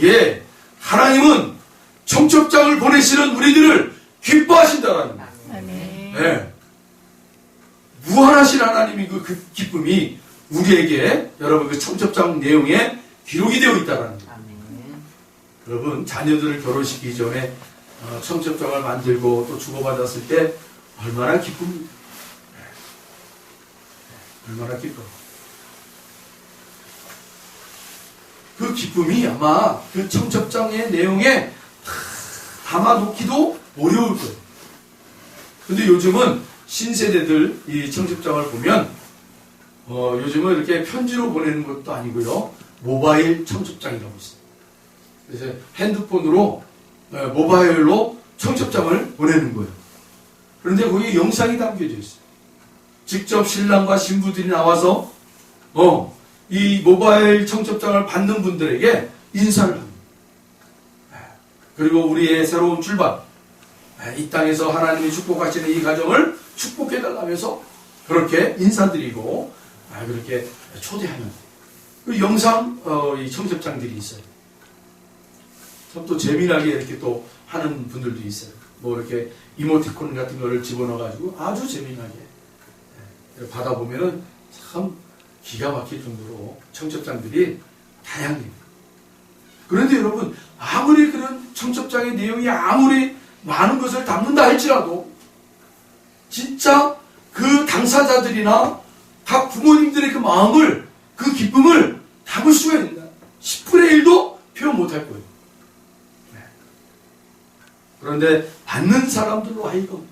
예, 하나님은 청첩장을 보내시는 우리들을 기뻐하신다라는 거예요. 아멘. 예. 무한하신 하나님이 그 기쁨이 우리에게 여러분 그 청첩장 내용에 기록이 되어 있다라는 거예요. 여러분 자녀들을 결혼시키기 전에 청첩장을 만들고 또 주고받았을 때 얼마나 기쁩니까? 얼마나 기뻐요. 그 기쁨이 아마 그 청첩장의 내용에 담아놓기도 어려울 거예요. 근데 요즘은 신세대들 이 청첩장을 보면 요즘은 이렇게 편지로 보내는 것도 아니고요. 모바일 청첩장이라고 있어요. 그래서 핸드폰으로 모바일로 청첩장을 보내는 거예요. 그런데 거기에 영상이 담겨져 있어요. 직접 신랑과 신부들이 나와서 이 모바일 청첩장을 받는 분들에게 인사를 합니다. 그리고 우리의 새로운 출발, 이 땅에서 하나님이 축복하시는 이 가정을 축복해달라면서 그렇게 인사드리고 그렇게 초대하는 그 영상 이 청첩장들이 있어요. 참 또 재미나게 이렇게 또 하는 분들도 있어요. 뭐 이렇게 이모티콘 같은 거를 집어넣어가지고 아주 재미나게 받아보면은 참 기가 막힐 정도로 청첩장들이 다양해요. 그런데 여러분, 아무리 그런 청첩장의 내용이 아무리 많은 것을 담는다 할지라도 진짜 그 당사자들이나 각 부모님들의 그 마음을, 그 기쁨을 담을 수가 있는다. 10분의 1도 표현 못할 거예요. 그런데 받는 사람들로 하여금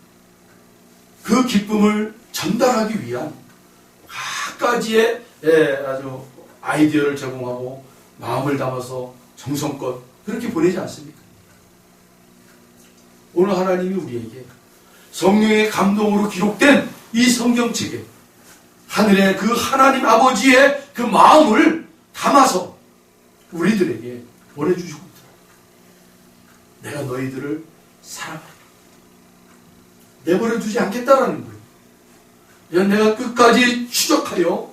그 기쁨을 전달하기 위한 각가지의 아주 아이디어를 제공하고 마음을 담아서 정성껏 그렇게 보내지 않습니까? 오늘 하나님이 우리에게 성령의 감동으로 기록된 이 성경책에 하늘의 그 하나님 아버지의 그 마음을 담아서 우리들에게 보내주시고 있더라. 내가 너희들을 사랑한다. 내버려두지 않겠다라는 거예요. 내가 끝까지 추적하여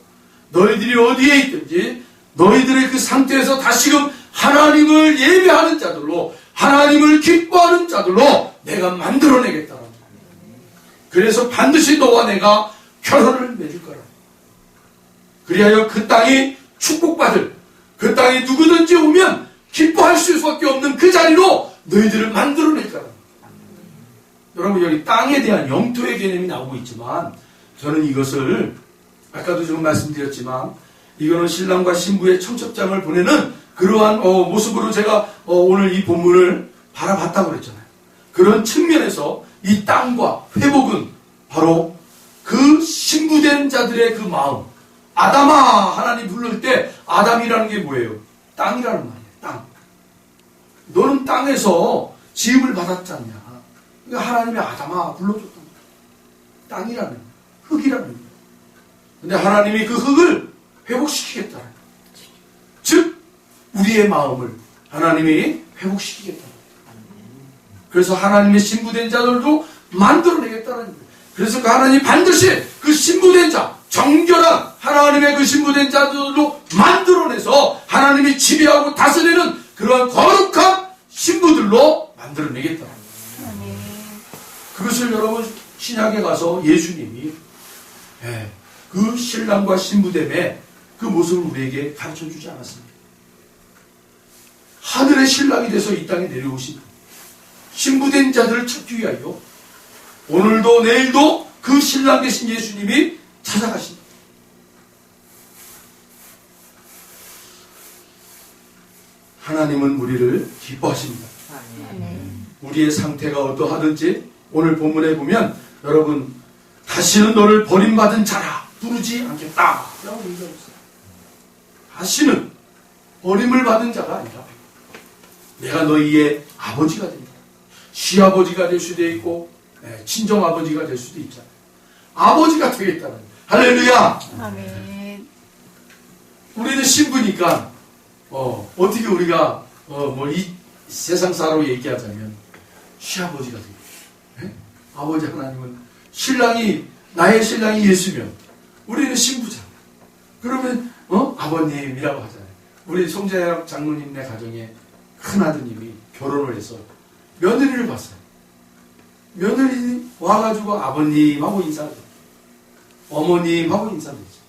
너희들이 어디에 있든지 너희들의 그 상태에서 다시금 하나님을 예배하는 자들로, 하나님을 기뻐하는 자들로 내가 만들어내겠다라는 거예요. 그래서 반드시 너와 내가 결혼을 맺을 거라. 그리하여 그 땅이 축복받을, 그 땅에 누구든지 오면 기뻐할 수밖에 없는 그 자리로 너희들을 만들어낼 거라. 여러분, 여기 땅에 대한 영토의 개념이 나오고 있지만 저는 이것을 아까도 좀 말씀드렸지만 이거는 신랑과 신부의 청첩장을 보내는 그러한 모습으로 제가 오늘 이 본문을 바라봤다고 그랬잖아요. 그런 측면에서 이 땅과 회복은 바로 그 신부된 자들의 그 마음. 아담아 하나님 부를 때 아담이라는 게 뭐예요? 땅이라는 말이에요. 땅. 너는 땅에서 지음을 받았지 않냐. 그러니까 하나님이 아담아 불러줬단 말이에요. 땅이라는 거예요. 흙이라는 거예요. 근데 하나님이 그 흙을 회복시키겠다는 거예요. 즉 우리의 마음을 하나님이 회복시키겠다는 거예요. 그래서 하나님의 신부된 자들도 만들어내겠다는 거예요. 그래서 그 하나님이 반드시 그 신부된 자, 정결한 하나님의 그 신부된 자들로 만들어내서 하나님이 지배하고 다스리는 그러한 거룩한 신부들로 만들어내겠다는 거예요. 그것을 여러분 신약에 가서 예수님이 그 신랑과 신부됨의 그 모습을 우리에게 가르쳐주지 않았습니다. 하늘의 신랑이 돼서 이 땅에 내려오신 신부된 자들을 찾기 위하여 오늘도 내일도 그 신랑 되신 예수님이 찾아가십니다. 하나님은 우리를 기뻐하십니다. 우리의 상태가 어떠하든지 오늘 본문에 보면 여러분 다시는 너를 버림받은 자라 부르지 않겠다 라고 얘기하고 있어요. 다시는 버림을 받은 자가 아니라 내가 너희의 아버지가 됩니다. 시아버지가 될 수도 있고 친정아버지가 될 수도 있잖아요. 아버지가 되겠다는 거예요. 할렐루야. 아멘. 우리는 신부니까 어떻게 우리가 뭐 이 세상사로 얘기하자면 시아버지가 되겠다. 아버지 하나님은 나의 신랑이 예수면 우리는 신부잖아. 그러면 아버님이라고 하잖아요. 우리 송재학 장로님네 가정에 큰아드님이 결혼을 해서 며느리를 봤어요. 며느리 와가지고 아버님하고 인사를 했죠. 어머님하고 인사를 했죠.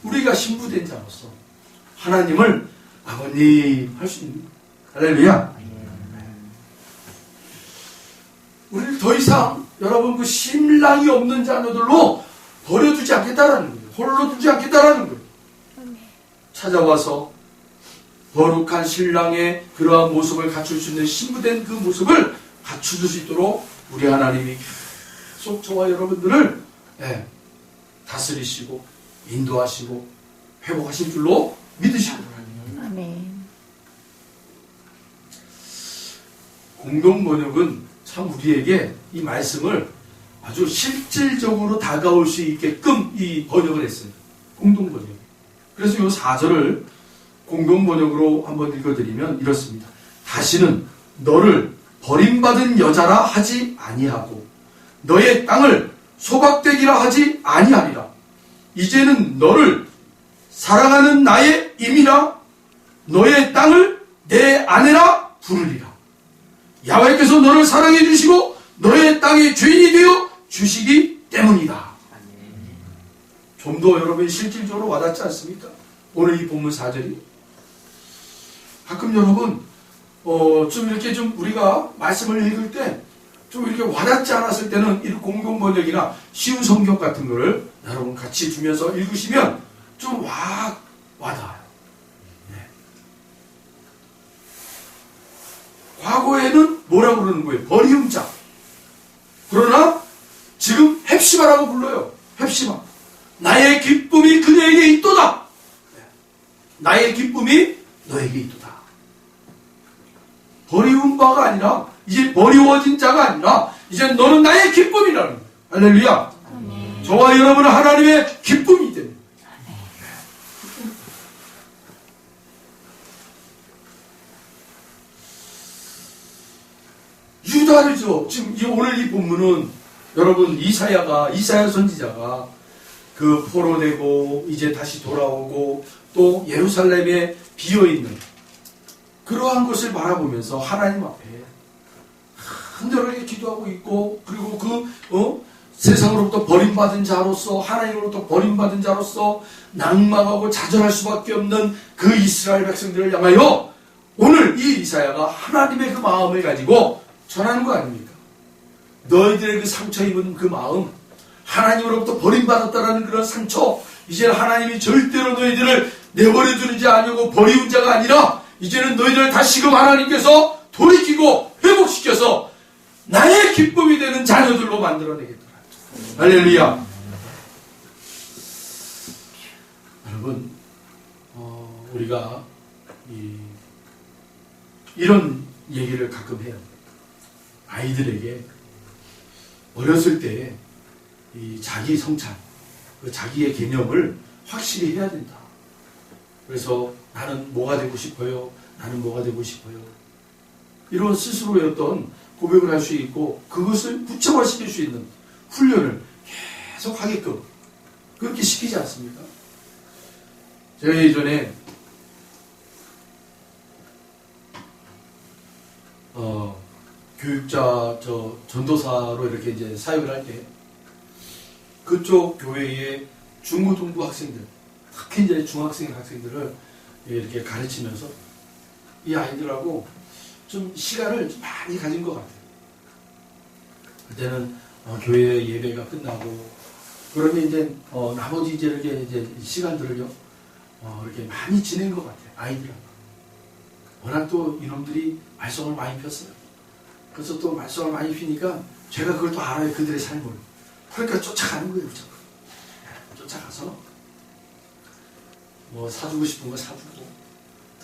우리가 신부된 자로서 하나님을 아버님 할 수 있는, 할렐루야. 우리를 더 이상 여러분 그 신랑이 없는 자녀들로 버려두지 않겠다라는 거예요. 홀로 두지 않겠다라는 거예요. 찾아와서 거룩한 신랑의 그러한 모습을 갖출 수 있는 신부된 그 모습을 갖출 수 있도록 우리 하나님이 계속 저와 여러분들을 다스리시고 인도하시고 회복하실 줄로 믿으시고. 아멘. 공동번역은 참 우리에게 이 말씀을 아주 실질적으로 다가올 수 있게끔 이 번역을 했어요. 공동번역. 그래서 이 4절을 공동번역으로 한번 읽어드리면 이렇습니다. 다시는 너를 버림받은 여자라 하지 아니하고 너의 땅을 소박되기라 하지 아니하리라. 이제는 너를 사랑하는 나의 임이라 너의 땅을 내 아내라 부르리라. 야훼께서 너를 사랑해 주시고 너의 땅의 주인이 되어 주시기 때문이다. 좀 더 여러분이 실질적으로 와닿지 않습니까? 오늘 이 본문 4절이 가끔 여러분 좀 이렇게 좀 우리가 말씀을 읽을 때 좀 이렇게 와닿지 않았을 때는 이 공동번역이나 쉬운 성경 같은 거를 여러분 같이 두면서 읽으시면 좀 와닿아요. 네. 과거에는 뭐라고 그러는 거예요? 버리운 자. 그러나 지금 헵시바라고 불러요. 헵시바. 나의 기쁨이 그녀에게 있도다. 나의 기쁨이 너에게 있도다. 버리운 바가 아니라 이제 버리워진 자가 아니라 이제 너는 나의 기쁨이라는 거예요. 할렐루야. 아멘. 저와 여러분은 하나님의 기쁨이 됩니다. 유다르죠. 지금 오늘 이 본문은 여러분 이사야 선지자가 그 포로되고 이제 다시 돌아오고 또 예루살렘에 비어있는 그러한 것을 바라보면서 하나님 앞에 한절하게 기도하고 있고, 그리고 세상으로부터 버림받은 자로서, 하나님으로부터 버림받은 자로서 낭망하고 좌절할 수밖에 없는 그 이스라엘 백성들을 향하여 오늘 이 이사야가 하나님의 그 마음을 가지고 전하는 거 아닙니까? 너희들의 그 상처 입은 그 마음, 하나님으로부터 버림받았다라는 그런 상처, 이제는 하나님이 절대로 너희들을 내버려 두는지 아니고 버리운 자가 아니라 이제는 너희들을 다시금 하나님께서 돌이키고 회복시켜서 나의 기쁨이 되는 자녀들로 만들어내겠더라. 할렐루야. 여러분, 우리가 이런 얘기를 가끔 해요. 아이들에게 어렸을 때 이 자기 성찰, 그 자기의 개념을 확실히 해야 된다. 그래서 나는 뭐가 되고 싶어요? 나는 뭐가 되고 싶어요? 이런 스스로의 어떤 고백을 할 수 있고 그것을 구체화시킬 수 있는 훈련을 계속 하게끔 그렇게 시키지 않습니까? 제가 예전에 교육자 전도사로 이렇게 이제 사역을 할 때 그쪽 교회의 중고등부 학생들, 특히 이제 중학생 학생들을 이렇게 가르치면서 이 아이들하고 좀 시간을 좀 많이 가진 것 같아요. 그때는 교회 예배가 끝나고 그러면 이제 나머지 이제 시간들을요 이렇게 많이 지낸 것 같아요. 아이들하고. 워낙 또 이놈들이 말썽을 많이 폈어요. 그래서 또 말썽을 많이 피니까 제가 그걸 또 알아요. 그들의 삶을. 그러니까 쫓아가는 거예요. 쫓아가서 뭐 사주고 싶은 거 사주고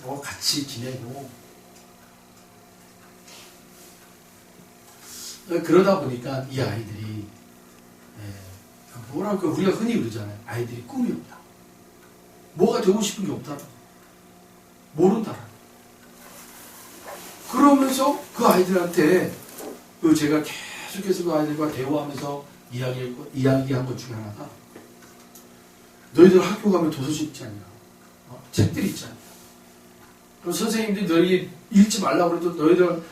또 같이 지내고 그러다 보니까 이 아이들이 뭐랄까 우리가 흔히 그러잖아요. 아이들이 꿈이 없다. 뭐가 되고 싶은 게 없다. 모른다. 그러면서 그 아이들한테 제가 계속해서 그 아이들과 대화하면서 이야기한 것 중에 하나가 너희들 학교 가면 도서실 있지 않냐? 책들이 있지 않냐? 그럼 선생님들이 너희 읽지 말라고 그래도 너희들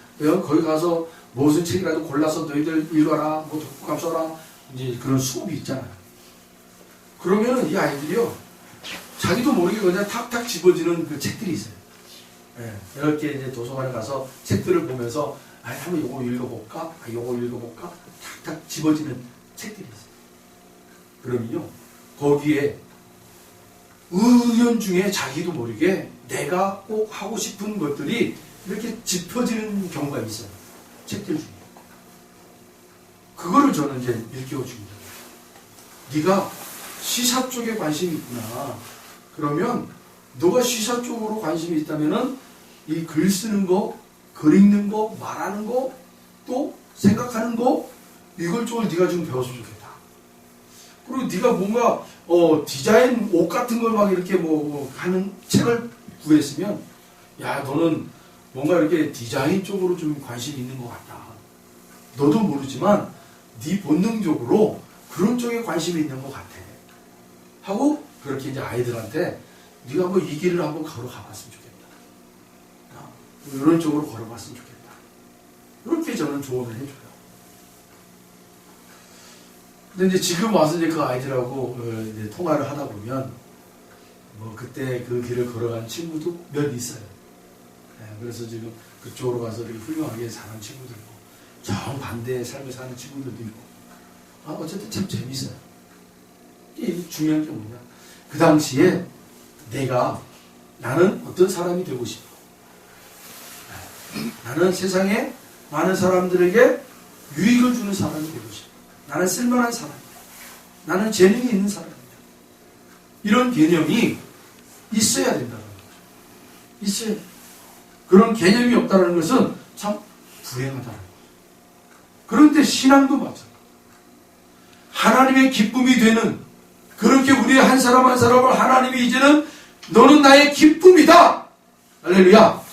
거기 가서 무슨 책이라도 골라서 너희들 읽어라, 뭐 독후감 써라, 이제 그런 수업이 있잖아요. 그러면은 이 아이들이요, 자기도 모르게 그냥 탁탁 집어지는 그 책들이 있어요. 예, 이렇게 이제 도서관에 가서 책들을 보면서, 한번 요거 읽어볼까? 요거 읽어볼까? 탁탁 집어지는 책들이 있어요. 그러면요, 거기에 은연중에 자기도 모르게 내가 꼭 하고 싶은 것들이 이렇게 짚어지는 경우가 있어요. 책들 중에. 그거를 저는 이제 일깨워줍니다. 네가 시사 쪽에 관심이 있구나. 그러면 너가 시사 쪽으로 관심이 있다면은 이 글 쓰는 거, 글 읽는 거, 말하는 거, 또 생각하는 거, 이걸 쪽을 네가 좀 배웠으면 좋겠다. 그리고 네가 뭔가 디자인 옷 같은 걸 막 이렇게 뭐 하는 책을 구했으면, 야, 너는 뭔가 이렇게 디자인 쪽으로 좀 관심이 있는 것 같다. 너도 모르지만 네 본능적으로 그런 쪽에 관심이 있는 것 같아. 하고 그렇게 이제 아이들한테 네가 뭐 이 길을 한번 걸어가 봤으면 좋겠다. 이런 쪽으로 걸어봤으면 좋겠다. 이렇게 저는 조언을 해줘요. 근데 이제 지금 와서 이제 그 아이들하고 이제 통화를 하다 보면 뭐 그때 그 길을 걸어간 친구도 몇 있어요. 그래서 지금 그쪽으로 가서 이렇게 훌륭하게 사는 친구도 있고, 정반대의 삶을 사는 친구들도 있고, 어쨌든 참 재밌어요. 이 중요한 게 뭐냐, 그 당시에 나는 어떤 사람이 되고 싶어. 나는 세상에 많은 사람들에게 유익을 주는 사람이 되고 싶어. 나는 쓸만한 사람이다. 나는 재능이 있는 사람이다. 이런 개념이 있어야 된다는 거죠. 있어야 돼. 그런 개념이 없다는 것은 참 불행하다는 거죠. 그런데 신앙도 마찬가지예요. 하나님의 기쁨이 되는, 그렇게 우리의 한 사람 한 사람을 하나님이 이제는 너는 나의 기쁨이다. 할렐루야.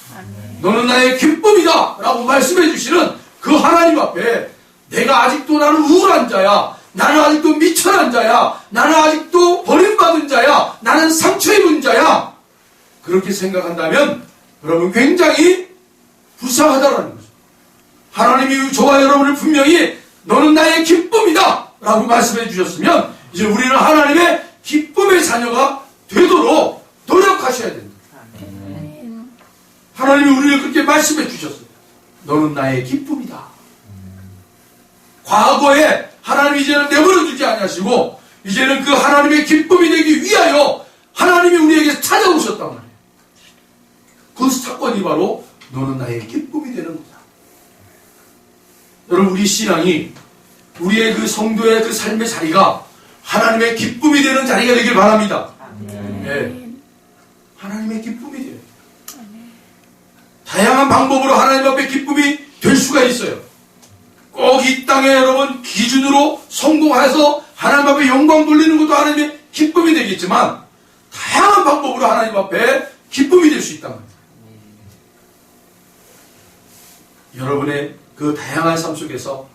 너는 나의 기쁨이다 라고 말씀해 주시는 그 하나님 앞에 내가 아직도 나는 우울한 자야, 나는 아직도 미천한 자야, 나는 아직도 버림받은 자야, 나는 상처 입은 자야, 그렇게 생각한다면 여러분 굉장히 불쌍하다라는 거죠. 하나님이 저와 여러분을 분명히 너는 나의 기쁨이다 라고 말씀해 주셨으면 이제 우리는 하나님의 기쁨의 자녀가 되도록 노력하셔야 됩니다. 하나님이 우리를 그렇게 말씀해 주셨어요. 너는 나의 기쁨이다. 과거에 하나님이 이제는 내버려 두지 아니하시고 이제는 그 하나님의 기쁨이 되기 위하여 하나님이 우리에게 찾아오셨단 말이에요. 그 사건이 바로 너는 나의 기쁨이 되는 거다. 여러분, 우리 신앙이, 우리의 그 성도의 그 삶의 자리가 하나님의 기쁨이 되는 자리가 되길 바랍니다. 네. 하나님의 기쁨이 돼요. 다양한 방법으로 하나님 앞에 기쁨이 될 수가 있어요. 꼭 이 땅에 여러분 기준으로 성공해서 하나님 앞에 영광 돌리는 것도 하나님의 기쁨이 되겠지만 다양한 방법으로 하나님 앞에 기쁨이 될 수 있단 말이에요. 여러분의 그 다양한 삶 속에서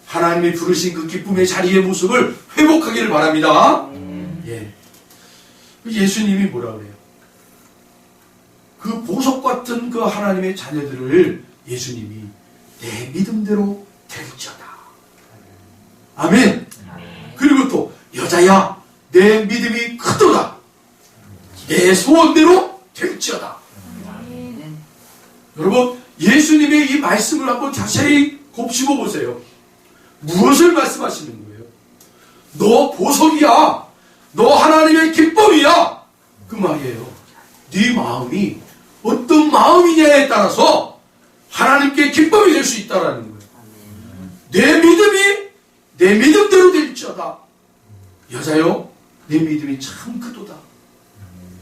하나님이 부르신 그 기쁨의 자리의 모습을 회복하기를 바랍니다. 예. 예수님이 뭐라 그래요? 그 보석 같은 그 하나님의 자녀들을 예수님이 내 믿음대로 될지어다. 아멘. 그리고 또 여자야 내 믿음이 크도다. 내 소원대로 될지어다. 여러분, 예수님의 이 말씀을 한번 자세히 곱씹어 보세요. 무엇을 말씀하시는 거예요? 너 보석이야. 너 하나님의 기쁨이야. 그 말이에요. 네 마음이 어떤 마음이냐에 따라서 하나님께 기쁨이 될 수 있다라는 거예요. 내 믿음이 내 믿음대로 될지어다. 여자요, 내 믿음이 참 크도다.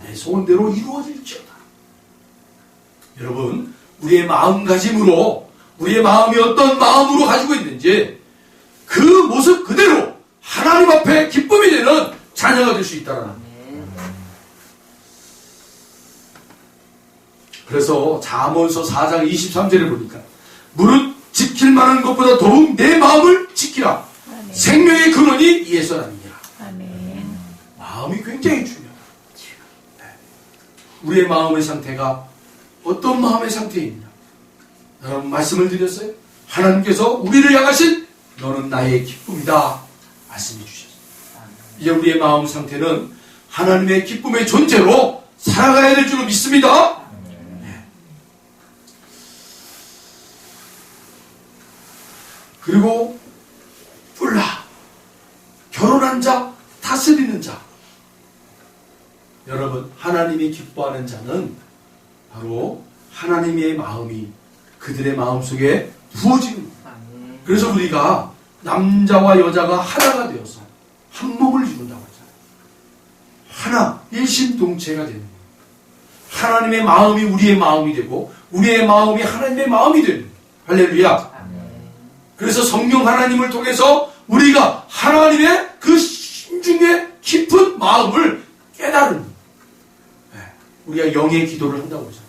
내 소원대로 이루어질지어다. 여러분, 우리의 마음가짐으로, 우리의 마음이 어떤 마음으로 가지고 있는지 그 모습 그대로 하나님 앞에 기쁨이 되는 자녀가 될 수 있다는 거예요. 그래서 잠언서 4장 23절에 보니까 무릇 지킬 만한 것보다 더욱 내 마음을 지키라. 아멘. 생명의 근원이 이에서 나느니라. 마음이 굉장히 중요해요. 우리의 마음의 상태가 어떤 마음의 상태입니다. 여러분 말씀을 드렸어요. 하나님께서 우리를 향하신 너는 나의 기쁨이다 말씀해 주셨어요. 이제 우리의 마음 상태는 하나님의 기쁨의 존재로 살아가야 될 줄로 믿습니다. 네. 그리고 뿔라 결혼한 자 다스리는 자. 여러분 하나님이 기뻐하는 자는 바로 하나님의 마음이 그들의 마음속에 부어지는 거예요. 그래서 우리가 남자와 여자가 하나가 되어서 한 몸을 이룬다고 하잖아요. 하나, 일심동체가 되는 거예요. 하나님의 마음이 우리의 마음이 되고 우리의 마음이 하나님의 마음이 되는 거예요. 할렐루야. 그래서 성령 하나님을 통해서 우리가 하나님의 그 심중에 깊은 마음을 깨달은 거예요. 우리가 영의 기도를 한다고 하잖아요.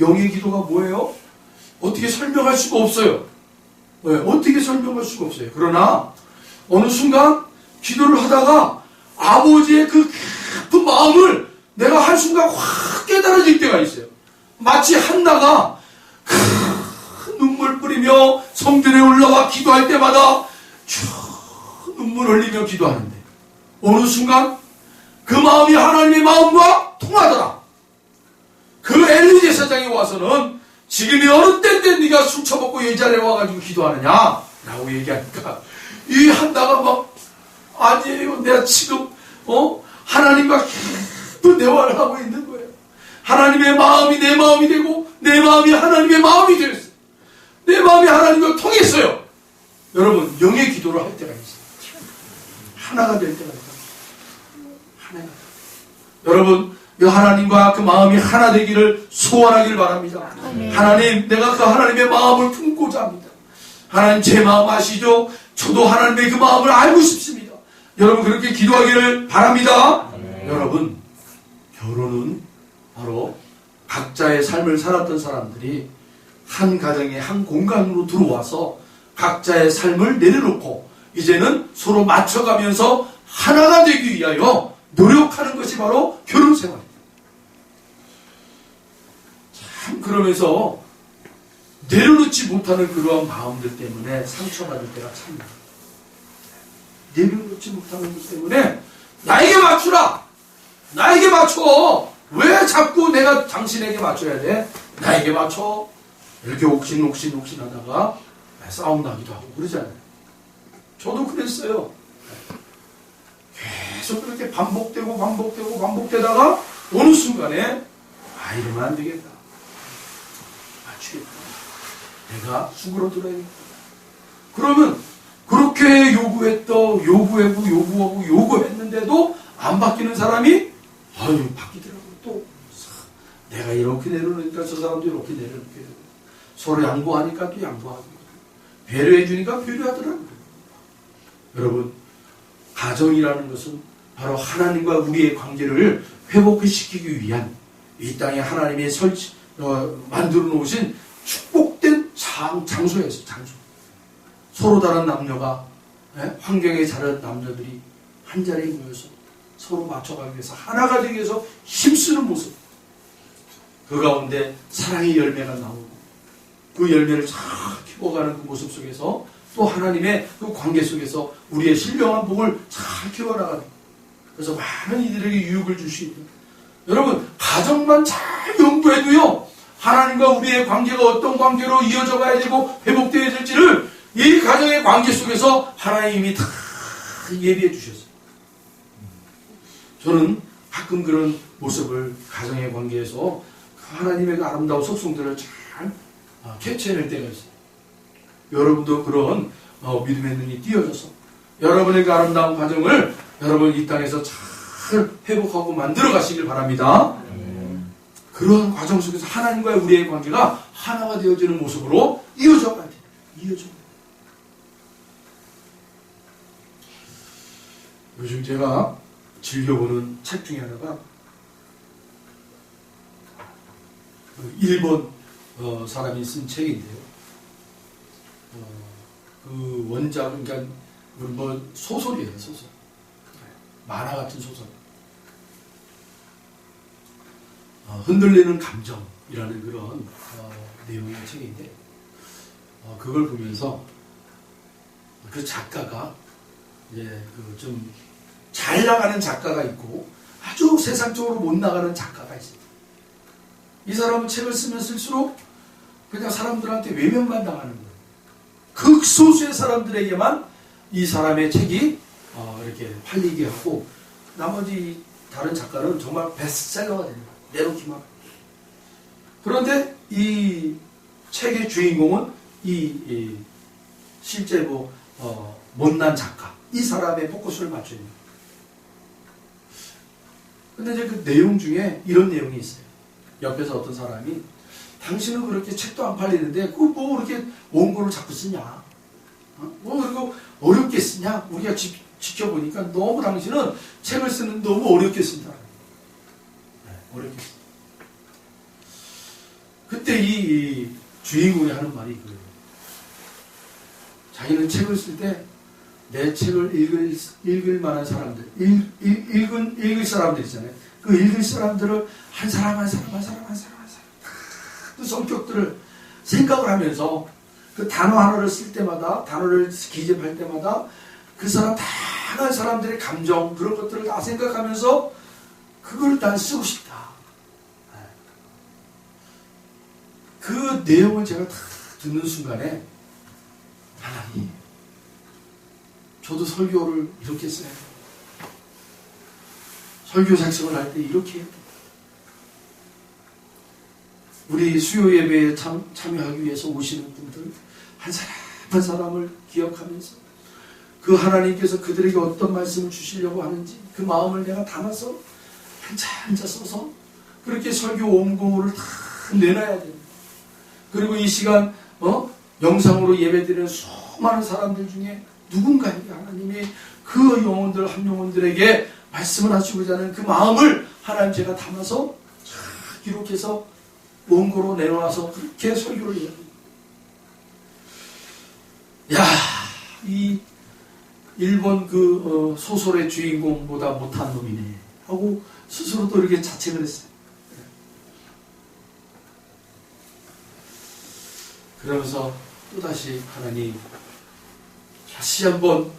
영의 기도가 뭐예요? 어떻게 설명할 수가 없어요. 왜? 어떻게 설명할 수가 없어요. 그러나 어느 순간 기도를 하다가 아버지의 그 깊은 마음을 내가 한순간 확 깨달아질 때가 있어요. 마치 한나가 큰 눈물 뿌리며 성전에 올라와 기도할 때마다 눈물 흘리며 기도하는데 어느 순간 그 마음이 하나님의 마음과 통하더라. 그 엘리 제사장이 와서는 지금이 어느 때인데 네가 술 처먹고 이 자리에 와가지고 기도하느냐 라고 얘기하니까 이 한나가 막 아니에요. 내가 지금 하나님과 깊은 대화를 하고 있는 거예요. 하나님의 마음이 내 마음이 되고 내 마음이 하나님의 마음이 되었어요. 내 마음이 하나님과 통했어요. 여러분 영의 기도를 할 때가 있어요. 하나가 될 때가 있어요. 하나가. 여러분 그 하나님과 그 마음이 하나 되기를 소원하기를 바랍니다. 하나님 내가 그 하나님의 마음을 품고자 합니다. 하나님 제 마음 아시죠? 저도 하나님의 그 마음을 알고 싶습니다. 여러분 그렇게 기도하기를 바랍니다. 여러분 결혼은 바로 각자의 삶을 살았던 사람들이 한 가정에 한 공간으로 들어와서 각자의 삶을 내려놓고 이제는 서로 맞춰가면서 하나가 되기 위하여 노력하는 것이 바로 결혼생활입니다. 참 그러면서 내려놓지 못하는 그러한 마음들 때문에 상처받을 때가 참 많아요. 내려놓지 못하는 것 때문에 나에게 맞추라! 나에게 맞춰! 왜 자꾸 내가 당신에게 맞춰야 돼? 나에게 맞춰! 이렇게 옥신 하다가 싸움 나기도 하고 그러잖아요. 저도 그랬어요. 계속 그렇게 반복되다가 어느 순간에 이러면 안 되겠다. 맞추겠다. 내가 수그러들어야겠다. 그러면 그렇게 요구했는데도 안 바뀌는 사람이 바뀌더라고요. 또 내가 이렇게 내려놓으니까 저 사람도 이렇게 내려놓게 서로 양보하니까 또 양보하고 배려해 주니까 배려하더라고요. 여러분 가정이라는 것은 바로 하나님과 우리의 관계를 회복시키기 위한 이 땅에 하나님이 만들어 놓으신 축복된 장소예요. 장소. 서로 다른 남녀가 환경에 다른 남녀들이 한 자리에 모여서 서로 맞춰가기 위해서 하나가 되기 위해서 힘쓰는 모습. 그 가운데 사랑의 열매가 나오고 그 열매를 잘 키워가는 그 모습 속에서 또 하나님의 그 관계 속에서 우리의 신령한 복을 잘 키워나가는. 그래서 많은 이들에게 유익을 줄 수 있는. 여러분 가정만 잘 연구해도요 하나님과 우리의 관계가 어떤 관계로 이어져 가야 되고 회복되어야 될지를 이 가정의 관계 속에서 하나님이 다 예비해 주셨어요. 저는 가끔 그런 모습을 가정의 관계에서 하나님의 그 아름다운 속성들을 잘 캐치해낼 때가 있어요. 여러분도 그런 믿음의 눈이 띄어져서 여러분의 그 아름다운 가정을 여러분 이 땅에서 잘 회복하고 만들어 가시길 바랍니다. 그런 과정 속에서 하나님과의 우리의 관계가 하나가 되어지는 모습으로 이어져 가야 돼요. 이어져. 요즘 제가 즐겨보는 책 중에 하나가 일본 사람이 쓴 책인데요. 그 원작은 그러니까 뭐 소설이에요. 소설. 만화 같은 소설. 흔들리는 감정. 그런 내용의 책인데 그걸 보면서 그 작가가 좀 잘 나가는 작가가 있고 아주 세상적으로 못 나가는 작가가 있습니다. 이 사람은 책을 쓰면 쓸수록 그냥 사람들한테 외면만 당하는 거예요. 극소수의 사람들에게만 이 사람의 책이 이렇게 팔리게 하고 나머지 다른 작가는 정말 베스트셀러가 됩니다. 내놓기만. 그런데 이 책의 주인공은 이 실제 못난 작가 이 사람의 포커스를 맞춰야 됩니다. 근데 이제 그 내용 중에 이런 내용이 있어요. 옆에서 어떤 사람이 당신은 그렇게 책도 안 팔리는데 뭐 그렇게 원고를 자꾸 쓰냐? 그리고 어렵게 쓰냐? 우리가 지켜보니까 너무 당신은 책을 쓰는 너무 어렵게 쓴다. 어렵게 쓴다. 그때 이 주인공이 하는 말이 그래요. 자기는 책을 쓸 때 내 책을 읽을 만한 사람들, 읽을 사람들 있잖아요. 그 읽을 사람들을 한 사람 그 성격들을 생각을 하면서 그 단어 하나를 쓸 때마다, 단어를 기재할 때마다 그 사람 다양한 사람들의 감정, 그런 것들을 다 생각하면서 그걸 난 쓰고 싶다. 그 내용을 제가 다 듣는 순간에 하나님, 저도 설교를 이렇게 써야 돼요. 설교 작성을 할 때 이렇게 해야 돼요. 우리 수요 예배에 참여하기 위해서 오시는 분들 한 사람 한 사람을 기억하면서 그 하나님께서 그들에게 어떤 말씀을 주시려고 하는지 그 마음을 내가 담아서 한자 한자 써서 그렇게 설교 원고를 다 내놔야 돼요. 그리고 이 시간 영상으로 예배드리는 수많은 사람들 중에 누군가에게 하나님이 그 영혼들 한 영혼들에게 말씀을 하시고자 하는 그 마음을 하나님 제가 담아서 기록해서 원고로 내놓아서 그렇게 설교를 해야 됩니다. 이 일본 소설의 주인공보다 못한 놈이네 하고 스스로도 이렇게 자책을 했어요. 그러면서 또다시 하나님 다시 한번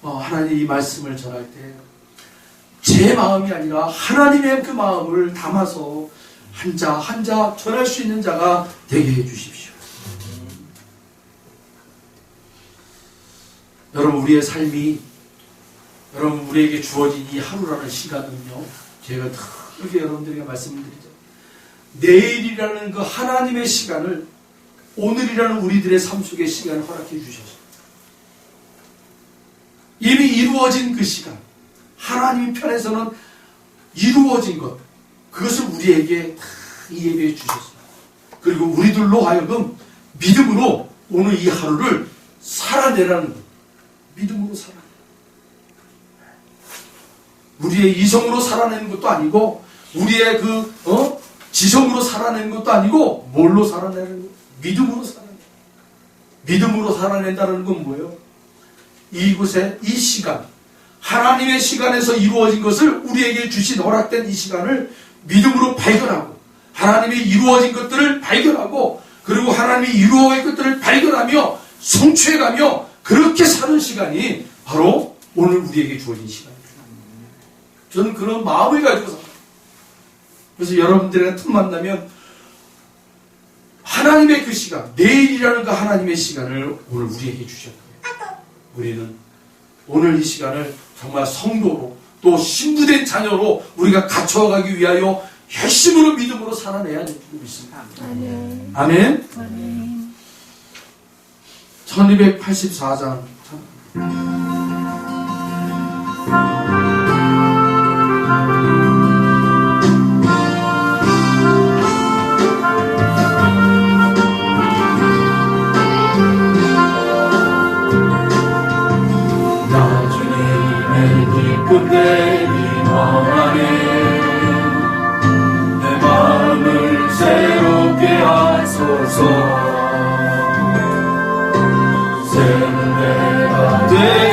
하나님 이 말씀을 전할 때 제 마음이 아니라 하나님의 그 마음을 담아서 한 자 한 자 전할 수 있는 자가 되게 해 주십시오. 여러분 우리의 삶이 여러분 우리에게 주어진 이 하루라는 시간은요 제가 크게 여러분들에게 말씀을 드리죠. 내일이라는 그 하나님의 시간을 오늘이라는 우리들의 삶 속의 시간을 허락해 주셔서 이미 이루어진 그 시간 하나님 편에서는 이루어진 것 그것을 우리에게 다 이 예배해 주셨어요. 그리고 우리들로 하여금 믿음으로 오늘 이 하루를 살아내라는 것 믿음으로 살아내 우리의 이성으로 살아내는 것도 아니고 우리의 지성으로 살아내는 것도 아니고 뭘로 살아내는 것 믿음으로 살아내 믿음으로 살아낸다는 건 뭐예요? 이곳에 이 시간 하나님의 시간에서 이루어진 것을 우리에게 주신 허락된 이 시간을 믿음으로 발견하고 하나님이 이루어진 것들을 발견하고 그리고 하나님이 이루어진 것들을 발견하며 성취해가며 그렇게 사는 시간이 바로 오늘 우리에게 주어진 시간입니다. 저는 그런 마음을 가지고 살아요. 그래서 여러분들이랑 틈 만나면 하나님의 그 시간 내일이라는 그 하나님의 시간을 오늘 우리에게 주셨고요. 우리는 오늘 이 시간을 정말 성도로 또 신부된 자녀로 우리가 갖춰가기 위하여 열심으로 믿음으로 살아내야 될 줄 믿습니다. 아멘. 아멘. 아멘. 1284장 나주님의 기쁜 대림 원하네 내 마음을 새롭게 하소서 새는 내가 되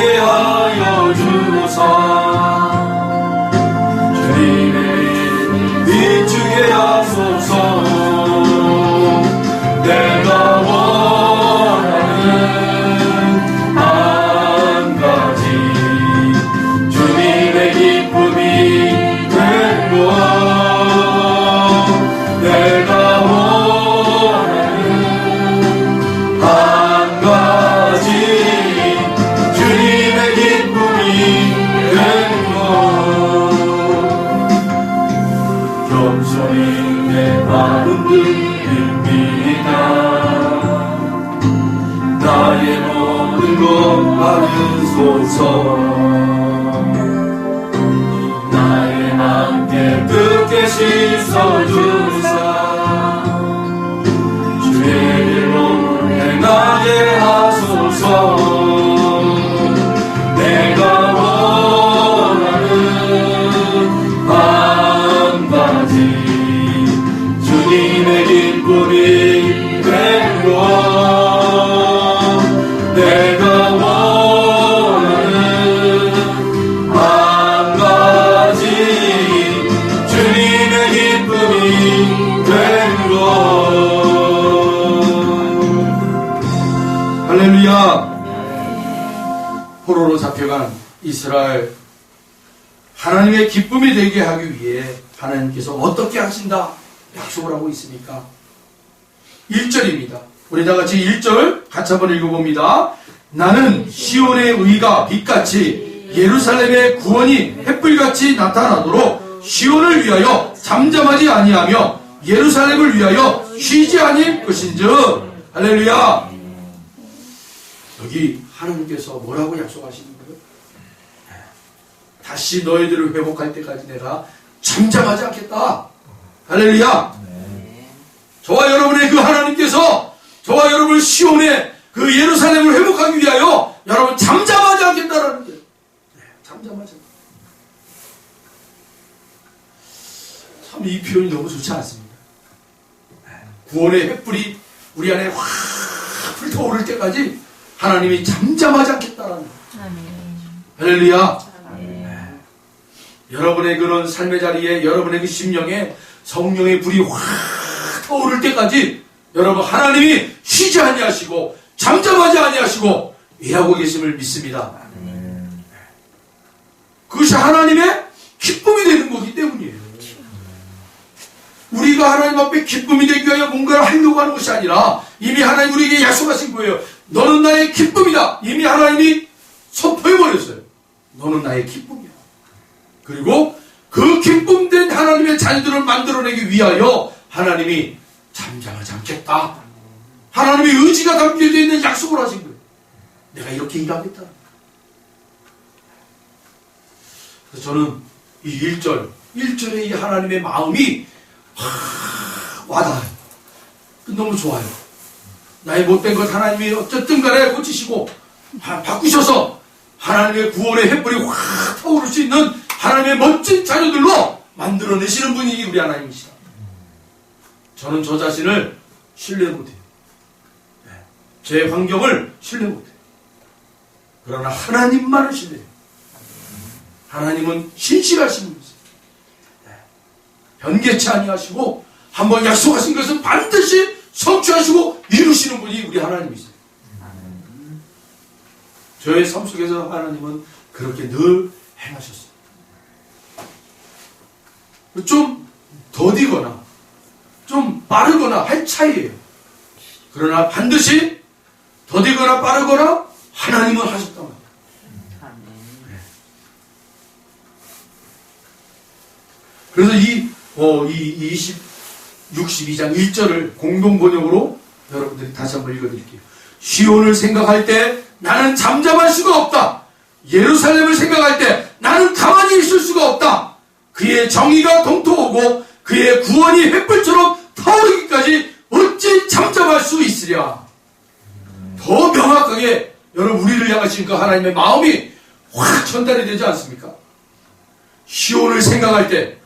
하소서. 나의 맘 깨끗게 씻어주사 주의 일로 행하게 하소서. 내가 원하는 마음가짐 주님의 기쁨이 되고 내가 원하는 마음가짐 주님의 기쁨이 되고. 할렐루야. 포로로 잡혀간 이스라엘, 하나님의 기쁨이 되게 하기 위해 하나님께서 어떻게 하신다 약속을 하고 있습니까? 1절입니다. 우리 다 같이 1절 같이 한번 읽어봅니다. 나는 시온의 의가 빛같이 예루살렘의 구원이 햇불같이 나타나도록 시온을 위하여 잠잠하지 아니하며 예루살렘을 위하여 쉬지 아닐 것인즉. 할렐루야. 여기 하나님께서 뭐라고 약속하시는 거예요? 다시 너희들을 회복할 때까지 내가 잠잠하지 않겠다. 할렐루야. 저와 여러분의 그 하나님께서 저와 여러분을 시온의 그 예루살렘을 회복하기 위하여 여러분 잠잠하지 않겠다라는 거예요. 잠잠하지 않겠다. 참 이 표현이 너무 좋지 않습니다. 구원의 횃불이 우리 안에 확 불타오를 때까지 하나님이 잠잠하지 않겠다라는 거예요. 할렐루야. 여러분의 그런 삶의 자리에 여러분의 그 심령에 성령의 불이 확 타오를 때까지 여러분 하나님이 쉬지 아니하시고 잠잠하지 아니하시고 일하고 계심을 믿습니다. 그것이 하나님의 기쁨이 되는 거기 때문이에요. 우리가 하나님 앞에 기쁨이 되기 위하여 뭔가를 하려고 하는 것이 아니라 이미 하나님 우리에게 약속하신 거예요. 너는 나의 기쁨이다. 이미 하나님이 선포해버렸어요. 너는 나의 기쁨이야. 그리고 그 기쁨된 하나님의 자녀들을 만들어내기 위하여 하나님이 잠잠하지 않겠다. 하나님의 의지가 담겨져 있는 약속을 하신 거예요. 내가 이렇게 일하겠다. 그래서 저는 이 1절의 이 하나님의 마음이 와닿아요. 너무 좋아요. 나의 못된 것 하나님이 어쨌든 간에 고치시고 바꾸셔서 하나님의 구원의 햇불이 확 타오를 수 있는 하나님의 멋진 자녀들로 만들어내시는 분이 우리 하나님이시다. 저는 저 자신을 신뢰 못해요. 제 환경을 신뢰 못해요. 그러나 하나님만을 신뢰해요. 하나님은 신실하신 분이세요. 변개치 아니하시고 한번 약속하신 것은 반드시 성취하시고 이루시는 분이 우리 하나님이세요. 저의 삶 속에서 하나님은 그렇게 늘 행하셨어요. 좀 더디거나 좀 빠르거나 할 차이예요. 그러나 반드시 더디거나 빠르거나 하나님은 하셨단 말이에요. 그래서 이 62장 1절을 공동번역으로 여러분들이 다시 한번 읽어드릴게요. 시온을 생각할 때 나는 잠잠할 수가 없다. 예루살렘을 생각할 때 나는 가만히 있을 수가 없다. 그의 정의가 동토하고 그의 구원이 횃불처럼 타오르기까지 어찌 잠잠할 수 있으랴. 더 명확하게 여러분 우리를 향하신 그 하나님의 마음이 확 전달이 되지 않습니까? 시온을 생각할 때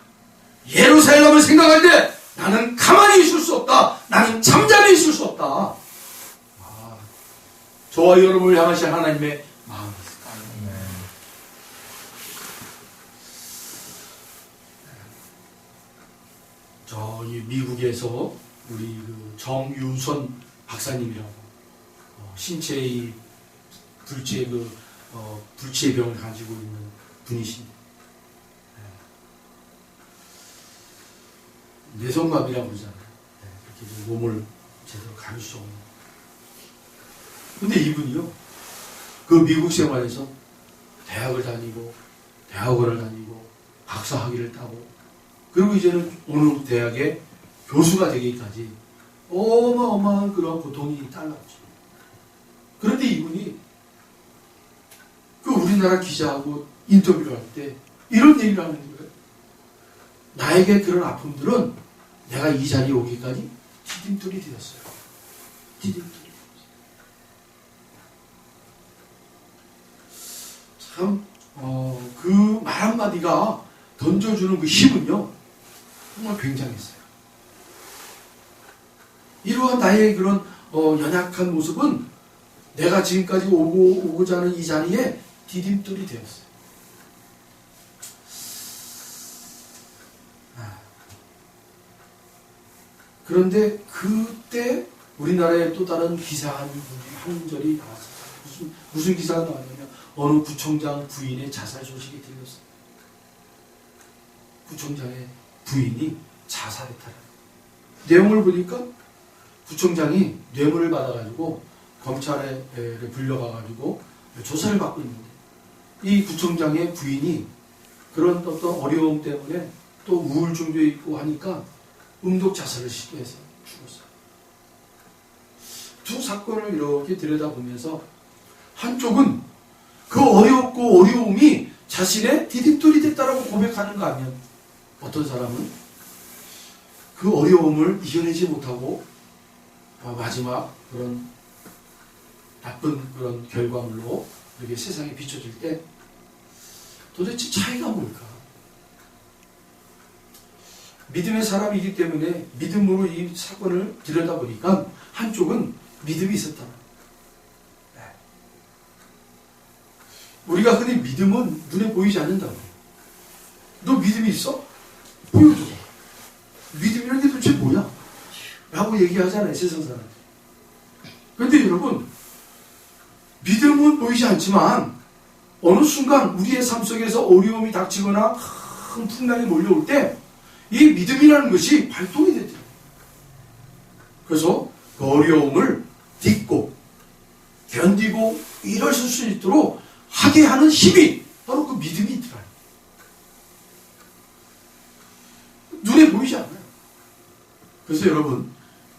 예루살렘을 생각할 때 나는 가만히 있을 수 없다. 나는 잠잠히 있을 수 없다. 저와 여러분을 향하신 하나님의 마음입니다. 저희 미국에서 우리 그 정유선 박사님이라고 신체의 불치의 병을 가지고 있는 분이십니다. 뇌성마비라고 그러잖아요. 이렇게 몸을 제대로 가눌 수 없는. 근데 이분이요, 그 미국 생활에서 대학을 다니고, 대학원을 다니고, 박사 학위를 따고, 그리고 이제는 어느 대학의 교수가 되기까지 어마어마한 그런 고통이 따랐죠. 그런데 이분이 그 우리나라 우리나라 기자하고 인터뷰를 할 때 이런 얘기를 하는 거예요. 나에게 그런 아픔들은 내가 이 자리에 오기까지 디딤돌이 되었어요. 디딤돌이. 참, 그 말 한마디가 던져주는 그 힘은요, 정말 굉장했어요. 이러한 나의 그런 연약한 모습은 내가 지금까지 오고자 하는 이 자리에 디딤돌이 되었어요. 그런데 그때 우리나라에 또 다른 기사 한 절이 나왔어요. 무슨 기사가 나왔냐면 어느 구청장 부인의 자살 소식이 들렸어요. 구청장의 부인이 자살했다는 내용을 보니까 구청장이 뇌물을 받아가지고 검찰에 불려가가지고 조사를 받고 있는데 이 구청장의 부인이 그런 어떤 어려움 때문에 또 우울증도 있고 하니까 음독 자살을 시도해서 죽었어요. 두 사건을 이렇게 들여다보면서 한쪽은 그 어렵고 어려움이 자신의 디딤돌이 됐다라고 고백하는가 하면 어떤 사람은 그 어려움을 이겨내지 못하고 마지막 그런 나쁜 그런 결과물로 이렇게 세상에 비춰질 때 도대체 차이가 뭘까? 믿음의 사람이기 때문에 믿음으로 이 사건을 들여다보니까 한쪽은 믿음이 있었다. 네. 우리가 흔히 믿음은 눈에 보이지 않는다고. 너 믿음이 있어? 보여줘. 믿음이라는 게 도대체 뭐야? 라고 얘기하잖아요, 세상 사람들. 그런데 여러분, 믿음은 보이지 않지만 어느 순간 우리의 삶 속에서 어려움이 닥치거나 큰 풍랑이 몰려올 때 이 믿음이라는 것이 발동이 되더라고요. 그래서 그 어려움을 딛고 견디고 일어설 수 있도록 하게 하는 힘이 바로 그 믿음이 있더라고요. 눈에 보이지 않아요. 그래서 여러분,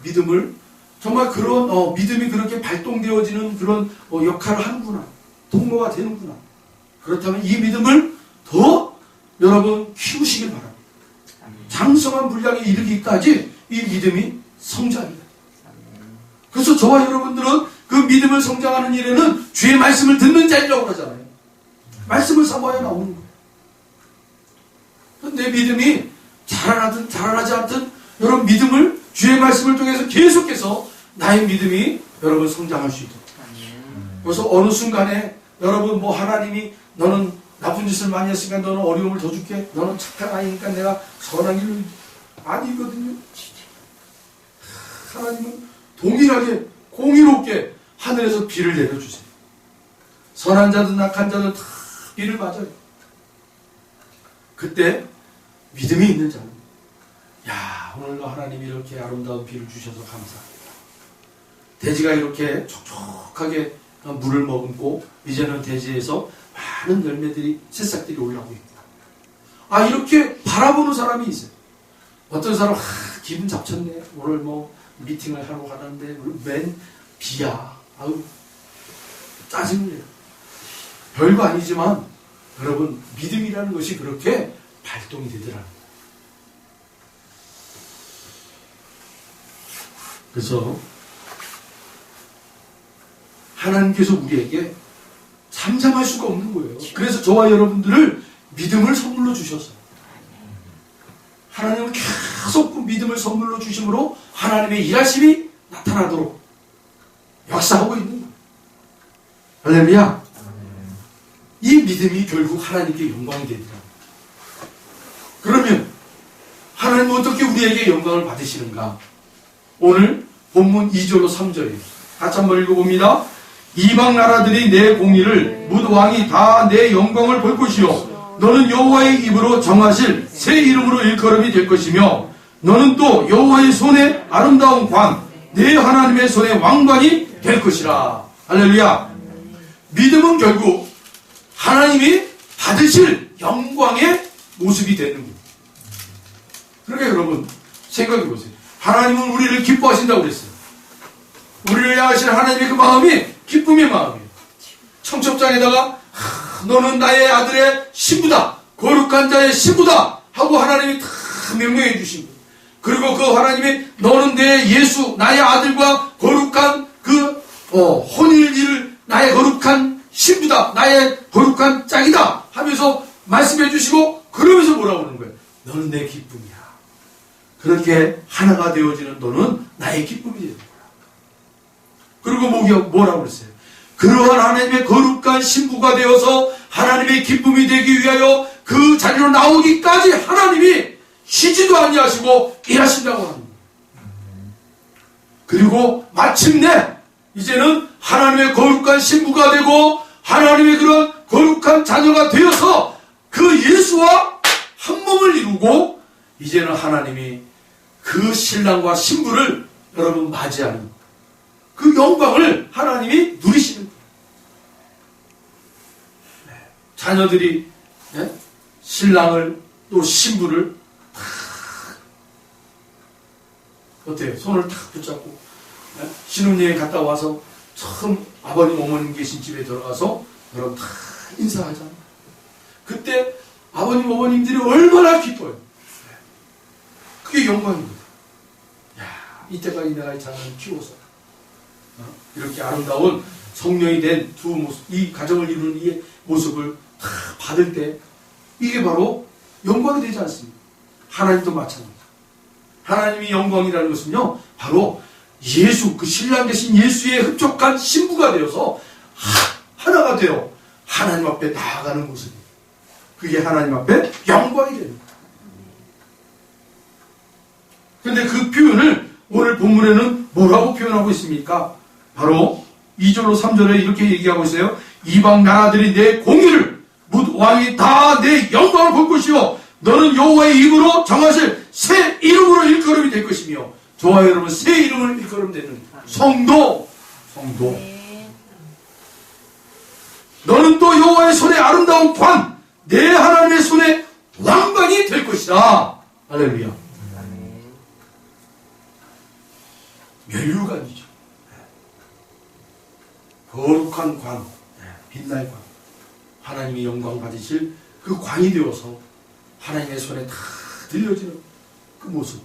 믿음을 정말 그런 믿음이 그렇게 발동되어지는 그런 역할을 하는구나, 통로가 되는구나. 그렇다면 이 믿음을 더 여러분 키우시길 바랍니다. 장성한 분량에 이르기까지 이 믿음이 성장합니다. 그래서 저와 여러분들은 그 믿음을 성장하는 일에는 주의 말씀을 듣는 자이라고 하잖아요. 말씀을 삼아야 나오는 거예요. 내 믿음이 자라나든 자라나지 않든 여러분 믿음을 주의 말씀을 통해서 계속해서 나의 믿음이 여러분 성장할 수 있도록. 그래서 어느 순간에 여러분 하나님이 너는 나쁜 짓을 많이 했으니까 너는 어려움을 더 줄게. 너는 착한 아이니까 내가 선한 길을 아니거든요. 하나님은 동일하게 공의롭게 하늘에서 비를 내려주세요. 선한 자든 악한 자든 다 비를 맞아요. 그때 믿음이 있는 자는 야, 오늘도 하나님이 이렇게 아름다운 비를 주셔서 감사합니다. 돼지가 이렇게 촉촉하게 물을 머금고 이제는 돼지에서 많은 열매들이, 새싹들이 올라오고 있구나. 이렇게 바라보는 사람이 있어요. 어떤 사람은 기분 잡쳤네. 오늘 미팅을 하러 가는데 맨 비야. 아우 짜증내요. 별거 아니지만 여러분 믿음이라는 것이 그렇게 발동이 되더라고요. 그래서 하나님께서 우리에게 잠잠할 수가 없는 거예요. 그래서 저와 여러분들을 믿음을 선물로 주셨어요. 하나님은 계속 그 믿음을 선물로 주심으로 하나님의 일하심이 나타나도록 역사하고 있는 거예요. 할렐루야. 이 믿음이 결국 하나님께 영광이 되더라고요. 그러면 하나님은 어떻게 우리에게 영광을 받으시는가? 오늘 본문 2절로 3절이에요. 같이 한번 읽어봅니다. 이방 나라들이 내 공의를 묻 왕이 다 내 영광을 볼 것이요 너는 여호와의 입으로 정하실 새 이름으로 일컬음이 될 것이며 너는 또 여호와의 손에 아름다운 관 내 하나님의 손에 왕관이 될 것이라. 할렐루야. 믿음은 결국 하나님이 받으실 영광의 모습이 되는 거예요. 그러니까 여러분 생각해 보세요. 하나님은 우리를 기뻐하신다고 그랬어요. 우리를 향하신 하나님의 그 마음이 기쁨의 마음이에요. 청첩장에다가 너는 나의 아들의 신부다, 거룩한 자의 신부다 하고 하나님이 다 명령해 주신 거예요. 그리고 그 하나님이 너는 내 예수, 나의 아들과 거룩한 그 혼인을 이룰 나의 거룩한 신부다, 나의 거룩한 짝이다 하면서 말씀해 주시고, 그러면서 뭐라고 하는 거예요? 너는 내 기쁨이야. 그렇게 하나가 되어지는 너는 나의 기쁨이 되는 거야. 그리고 뭐라고 그랬어요? 그러한 하나님의 거룩한 신부가 되어서 하나님의 기쁨이 되기 위하여 그 자리로 나오기까지 하나님이 쉬지도 아니하시고 일하신다고 합니다. 그리고 마침내 이제는 하나님의 거룩한 신부가 되고 하나님의 그런 거룩한 자녀가 되어서 그 예수와 한 몸을 이루고, 이제는 하나님이 그 신랑과 신부를 여러분 맞이하는 그 영광을 하나님이 누리시는 거예요. 자녀들이 신랑을 또 신부를 탁 어때요? 손을 탁 붙잡고 신혼여행 갔다 와서 처음 아버님 어머님 계신 집에 들어가서 여러분 다 인사하잖아요. 그때 아버님 어머님들이 얼마나 기뻐요. 그게 영광입니다. 야, 이때까지 내가 이 자녀를 키워서 이렇게 아름다운 성령이 된 두 모습, 이 가정을 이루는 이 모습을 다 받을 때 이게 바로 영광이 되지 않습니까? 하나님도 마찬가지입니다. 하나님이 영광이라는 것은요, 바로 예수, 그 신랑 되신 예수의 흡족한 신부가 되어서 하나가 되어 하나님 앞에 나아가는 모습이에요. 그게 하나님 앞에 영광이 됩니다. 그런데 그 표현을 오늘 본문에는 뭐라고 표현하고 있습니까? 바로 2절로 3절에 이렇게 얘기하고 있어요. 이방 나라들이 내 공의를, 묻 왕이 다 내 영광을 볼 것이요 너는 여호와의 입으로 정하실 새 이름으로 일컬음이 될 것이며. 좋아요, 여러분. 새 이름을 일컬음 되는 성도. 너는 또 여호와의 손에 아름다운 관, 내 하나님의 손에 왕관이 될 것이다. 할렐루야. 면류관이죠. 거룩한 관, 빛날 관, 하나님이 영광 받으실 그 관이 되어서 하나님의 손에 다 들려지는 그 모습.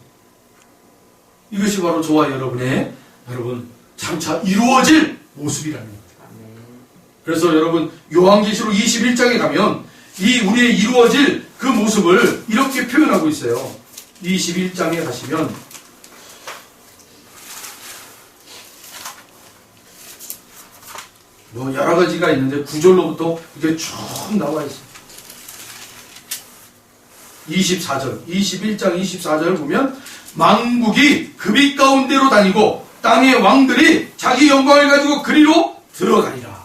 이것이 바로 저와 여러분의 장차 이루어질 모습이라는 겁니다. 그래서 여러분 요한계시록 21장에 가면 이 우리의 이루어질 그 모습을 이렇게 표현하고 있어요. 21장에 가시면 여러 가지가 있는데 9절로부터 이게 쭉 나와 있어요. 24절, 21장 24절을 보면 만국이 그 빛 가운데로 다니고 땅의 왕들이 자기 영광을 가지고 그리로 들어가리라.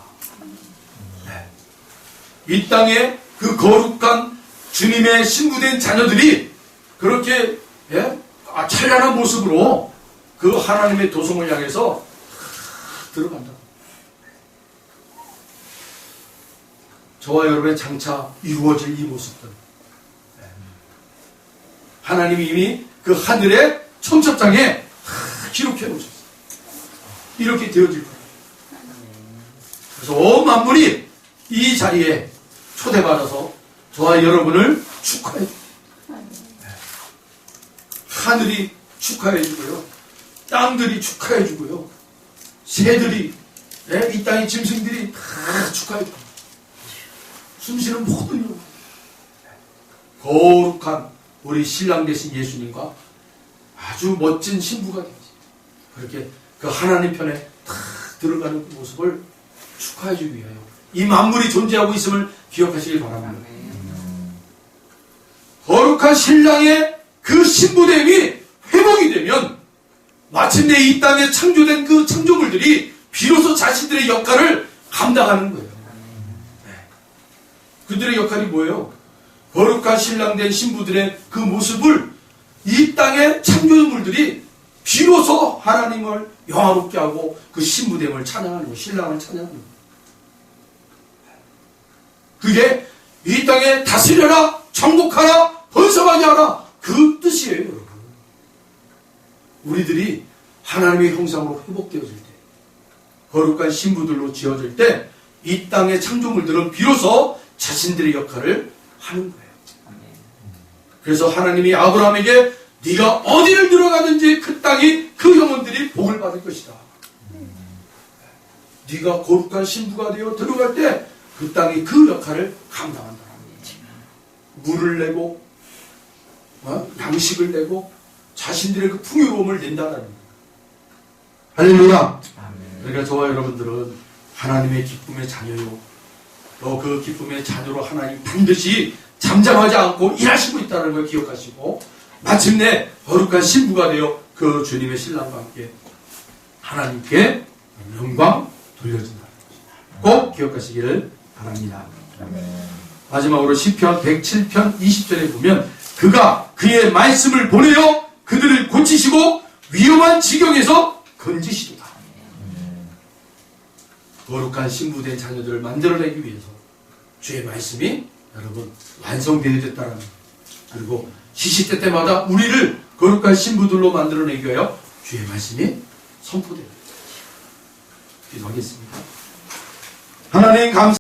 이 땅에 그 거룩한 주님의 신부된 자녀들이 그렇게 찬란한 모습으로 그 하나님의 도성을 향해서 들어간다. 저와 여러분의 장차 이루어질 이 모습들, 하나님이 이미 그 하늘의 청첩장에 기록해 놓으셨어요. 이렇게 되어질 거예요. 그래서 온 만물이 이 자리에 초대받아서 저와 여러분을 축하해 주고, 하늘이 축하해 주고요, 땅들이 축하해 주고요, 새들이, 이 땅의 짐승들이 다 축하해 주고, 숨쉬는 모든 영, 거룩한 우리 신랑 되신 예수님과 아주 멋진 신부가 되지, 그렇게 그 하나님 편에 다 들어가는 그 모습을 축하해 주기 위하여 이 만물이 존재하고 있음을 기억하시길 바랍니다. 거룩한 신랑의 그 신부됨이 회복이 되면 마침내 이 땅에 창조된 그 창조물들이 비로소 자신들의 역할을 감당하는 거예요. 그들의 역할이 뭐예요? 거룩한 신랑된 신부들의 그 모습을 이 땅의 창조물들이 비로소 하나님을 영화롭게 하고 그 신부됨을 찬양하는 거예요. 신랑을 찬양하는 거예요. 그게 이 땅에 다스려라, 정복하라, 번성하게 하라, 그 뜻이에요, 여러분. 우리들이 하나님의 형상으로 회복되어질 때, 거룩한 신부들로 지어질 때, 이 땅의 창조물들은 비로소 자신들의 역할을 하는 거예요. 그래서 하나님이 아브라함에게 네가 어디를 들어가든지 그 땅이 그 영혼들이 복을 받을 것이다. 네가 거룩한 신부가 되어 들어갈 때 그 땅이 그 역할을 감당한다. 물을 내고 양식을 내고 자신들의 그 풍요로움을 낸다는 거예요. 할렐루야. 그러니까 저와 여러분들은 하나님의 기쁨의 자녀요. 또 그 기쁨의 자녀로 하나님 반드시 잠잠하지 않고 일하시고 있다는 걸 기억하시고 마침내 거룩한 신부가 되어 그 주님의 신랑과 함께 하나님께 영광 돌려준다는 것입니다. 꼭 기억하시기를 바랍니다. 마지막으로 시편 107편 20절에 보면 그가 그의 말씀을 보내어 그들을 고치시고 위험한 지경에서 건지시도다. 거룩한 신부된 자녀들을 만들어내기 위해서 주의 말씀이 여러분 완성되어야 됐다는 거예요. 그리고 시시때때마다 우리를 거룩한 신부들로 만들어내기 위하여 주의 말씀이 선포되어야 됩니다. 기도하겠습니다. 하나님 감사